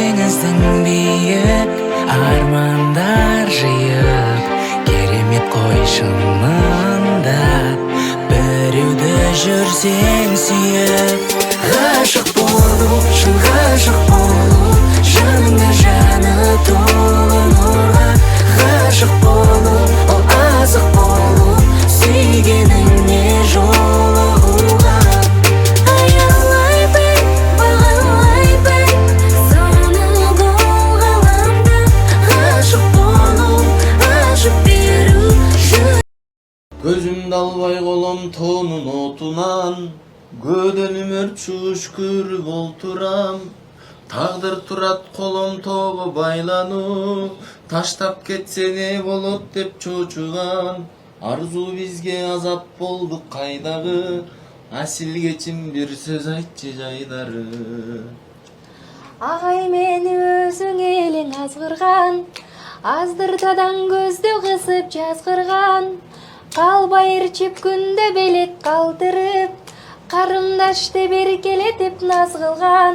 деңіздің биік, армандар жиып, керемет қой шынында, біреуді жүрсең сүйіп. Ғашық болу, шын ғашық болу, жаныңда жаны толы нұрға. Ғашық болу, ол азық болу, сүйгеніңе жолығуға. Аялай біл, бағалай біл, соны бұл ғаламда. Ғашық болу, ашып беру Көзімді албай қолым тонын отунан, көдөнүм өрт үшкүрүп олтурам. Тағдыр турат қолым тоғы байлану, таштап кетсе не болот деп чочуган. Арзу бизге азап болду кайдагы, асил кечим бир сөз айтчы жайдары. Ағай мені өзің елің азғырған, аздыртадан көзді қысып жазғырған. Қалбай ірчіп күнді белек қалтырып, қарындашты беркелетіп наз қылған.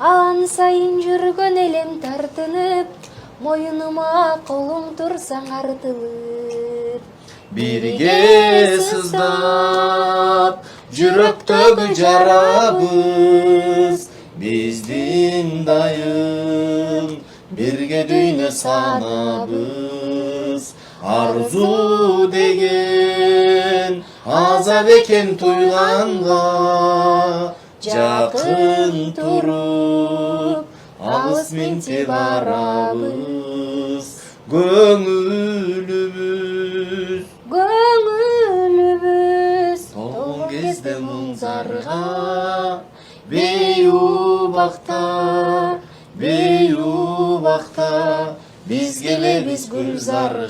Алан сайын жүрген елем тартынып, мойыныма қолың тұрсаң артылып. Бирге сыздап, жүрөктөгү жарабыз, биздин дайым, бирге дүйнө санабыз. Арзу деген азап экен туйганга, жакын туруп, алыс менте барабыз. Көңіліміз толгон кезде мұңзарға, бейубақта, бейубақта, біз келебіз гүлзарға.